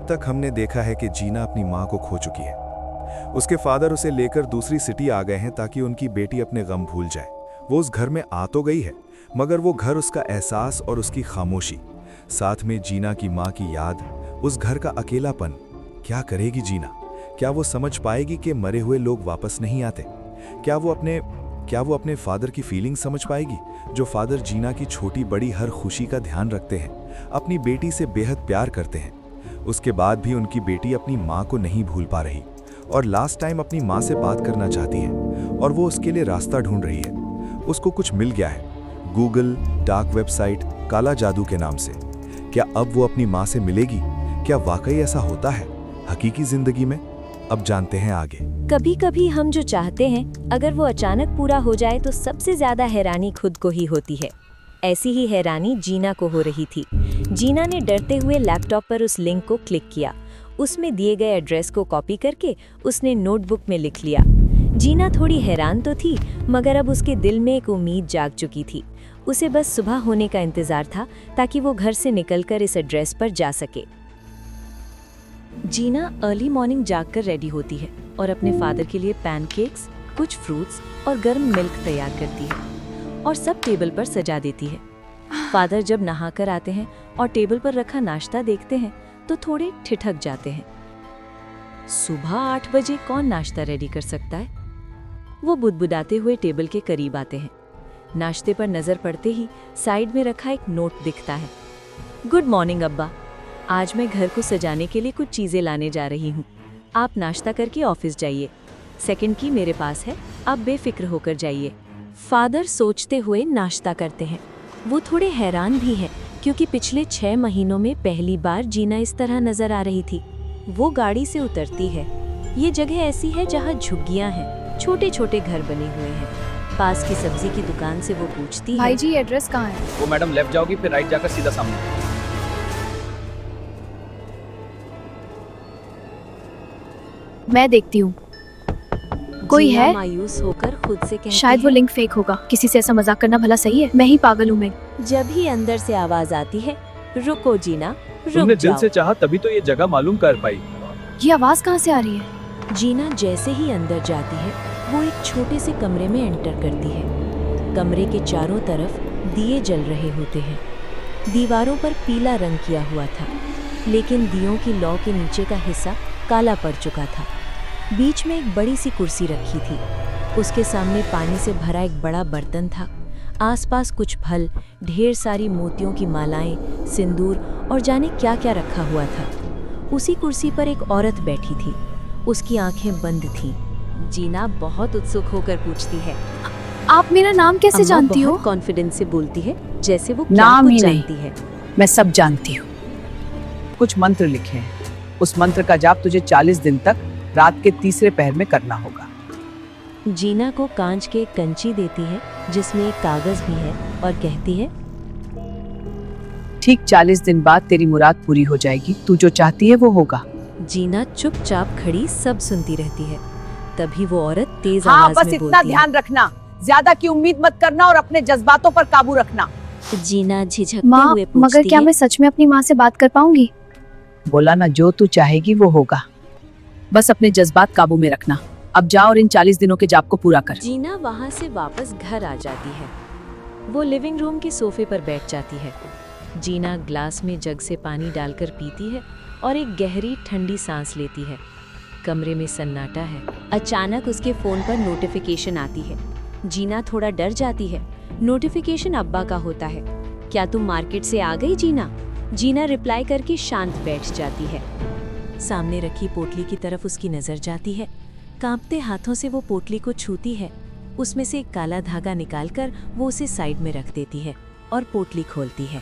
अब तक हमने देखा है कि जीना अपनी माँ को खो चुकी है। उसके फादर उसे लेकर दूसरी सिटी आ गए हैं ताकि उनकी बेटी अपने गम भूल जाए। वो उस घर में आ तो गई है, मगर वो घर, उसका एहसास और उसकी खामोशी, साथ में जीना की माँ की याद, उस घर का अकेलापन। क्या करेगी जीना? क्या वो समझ पाएगी कि मरे हुए लोग वापस नहीं आते? क्या वो अपने फादर की फीलिंग समझ पाएगी, जो फादर जीना की छोटी बड़ी हर खुशी का ध्यान रखते हैं, अपनी बेटी से बेहद प्यार करते हैं? उसके बाद भी उनकी बेटी अपनी माँ को नहीं भूल पा रही और लास्ट टाइम अपनी माँ से बात करना चाहती है, और वो उसके लिए रास्ता ढूंढ रही है। उसको कुछ मिल गया है, गूगल, डार्क वेबसाइट, काला जादू के नाम से। क्या अब वो अपनी माँ से मिलेगी? क्या वाकई ऐसा होता है हकीकी जिंदगी में? अब जानते हैं आगे। कभी कभी हम जो चाहते हैं अगर वो अचानक पूरा हो जाए तो सबसे ज्यादा हैरानी खुद को ही होती है। ऐसी ही हैरानी जीना को हो रही थी। जीना ने डरते हुए लैपटॉप पर उस लिंक को क्लिक किया। उसमें दिए गए एड्रेस को कॉपी करके उसने नोटबुक में लिख लिया। जीना थोड़ी हैरान तो थी, मगर अब उसके दिल में एक उम्मीद जाग चुकी थी। उसे बस सुबह होने का इंतजार था ताकि वो घर से निकलकर इस एड्रेस पर जा सके। जीना अर्ली मॉर्निंग जागकर रेडी होती है और अपने फादर के लिए पैनकेक्स, कुछ फ्रूट्स और गर्म मिल्क तैयार करती है और सब टेबल पर सजा देती है। फादर जब नहाकर आते हैं और टेबल पर रखा नाश्ता देखते हैं तो थोड़े ठिठक जाते हैं। सुबह 8 बजे कौन नाश्ता रेडी कर सकता है? वो बुदबुदाते हुए टेबल के करीब आते हैं। नाश्ते पर नजर पड़ते ही साइड में रखा एक नोट दिखता है। गुड मॉर्निंग अब्बा, आज मैं घर को सजाने के लिए कुछ चीजें लाने जा रही हूँ। आप नाश्ता करके ऑफिस जाइए। सेकंड की मेरे पास है, आप बेफिक्र होकर जाइए। फादर सोचते हुए नाश्ता करते हैं। वो थोड़े हैरान भी हैं क्योंकि पिछले 6 महीनों में पहली बार जीना इस तरह नजर आ रही थी। वो गाड़ी से उतरती है। ये जगह ऐसी है जहाँ झुग्गियाँ हैं, छोटे छोटे घर बने हुए हैं। पास की सब्जी की दुकान से वो पूछती है, भाई जी एड्रेस कहाँ है? वो मैडम लेफ्ट जाओगी, फिर राइट जाकर सीधा सामने। मैं देखती हूँ। कोई जीना है? मायूस होकर खुद से कहती शायद वो है। लिंक फेक होगा। किसी से ऐसा मजाक करना भला सही है? मैं ही पागल हूँ। मैं जब ही अंदर से आवाज आती है, रुको जीना, रुक तुमने दिल जाओ। से चाहा तभी तो ये जगह मालूम कर पाई। ये आवाज कहाँ से आ रही है? जीना जैसे ही अंदर जाती है वो एक छोटे से कमरे में एंटर करती है। कमरे के चारों तरफ दिए जल रहे होते हैं। दीवारों पर पीला रंग किया हुआ था, लेकिन दियों की लौ के नीचे का हिस्सा काला पड़ चुका था। बीच में एक बड़ी सी कुर्सी रखी थी। उसके सामने पानी से भरा एक बड़ा बर्तन था। आसपास कुछ फल, ढेर सारी मोतियों की मालाएं, सिंदूर और जाने क्या क्या रखा हुआ था। उसी कुर्सी पर एक औरत बैठी थी। उसकी आंखें बंद थीं। जीना बहुत उत्सुक होकर पूछती है, आप मेरा नाम कैसे अम्मा जानती हो? बहुत कॉन्फिडेंस से बोलती है, जैसे वो क्या नाम कुछ ही नहीं। जानती है। मैं सब जानती हूँ। कुछ मंत्र लिखे हैं। उस मंत्र का जाप तुझे 40 दिन तक रात के तीसरे पहर में करना होगा। जीना को कांच के एक कंची देती है जिसमें एक कागज भी है और कहती है, ठीक 40 दिन बाद तेरी मुराद पूरी हो जाएगी। तू जो चाहती है वो होगा। जीना चुपचाप खड़ी सब सुनती रहती है। तभी वो औरत तेज हाँ, आवाज बस में इतना बोलती ध्यान रखना, ज्यादा की उम्मीद मत करना और अपने जज्बातों पर काबू रखना। है। जीना झिझकते माँ, हुए मगर पूछती क्या है, मैं सच में अपनी माँ से बात कर पाऊंगी? बोला ना, जो तू चाहेगी वो होगा। बस अपने जज्बात काबू में रखना। अब जा और इन 40 दिनों के जाप को पूरा कर। जीना वहां से वापस घर आ जाती है। वो लिविंग रूम के सोफे पर बैठ जाती है। जीना ग्लास में जग से पानी डालकर पीती है और एक गहरी ठंडी सांस लेती है। कमरे में सन्नाटा है। अचानक उसके फोन पर नोटिफिकेशन आती है। जीना थोड़ा डर जाती है। नोटिफिकेशन अब्बा का होता है। क्या तुम मार्केट से आ गई जीना? जीना रिप्लाई करके शांत बैठ जाती है। सामने रखी पोटली की तरफ उसकी नजर जाती है। कांपते हाथों से वो पोटली को छूती है। उसमें से एक काला धागा निकालकर वो उसे साइड में रख देती है और पोटली खोलती है।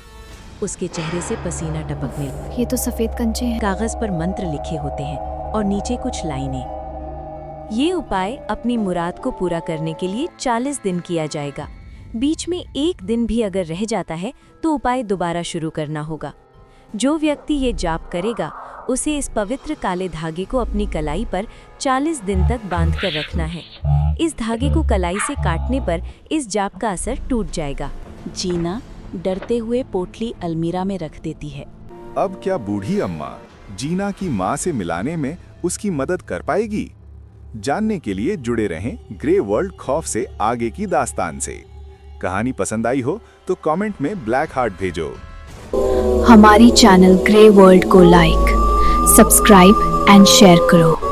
उसके चेहरे से पसीना टपकने लगा। ये तो सफेद कंचे हैं। कागज पर मंत्र लिखे होते हैं और नीचे कुछ लाइनें। ये उपाय अपनी मुराद को पूरा करने के लिए 40 दिन किया जाएगा। बीच में एक दिन भी अगर रह जाता है तो उपाय दोबारा शुरू करना होगा। जो व्यक्ति ये जाप करेगा उसे इस पवित्र काले धागे को अपनी कलाई पर 40 दिन तक बांध कर रखना है। इस धागे को कलाई से काटने पर इस जाप का असर टूट जाएगा। जीना डरते हुए पोटली अलमीरा में रख देती है। अब क्या बूढ़ी अम्मा, जीना की माँ से मिलाने में उसकी मदद कर पाएगी? जानने के लिए जुड़े रहें ग्रे वर्ल्ड खौफ से आगे की दास्तान से। कहानी पसंद आई हो तो कमेंट में ब्लैक हार्ट भेजो। हमारी चैनल ग्रे वर्ल्ड को लाइक, सब्सक्राइब एंड शेयर करो।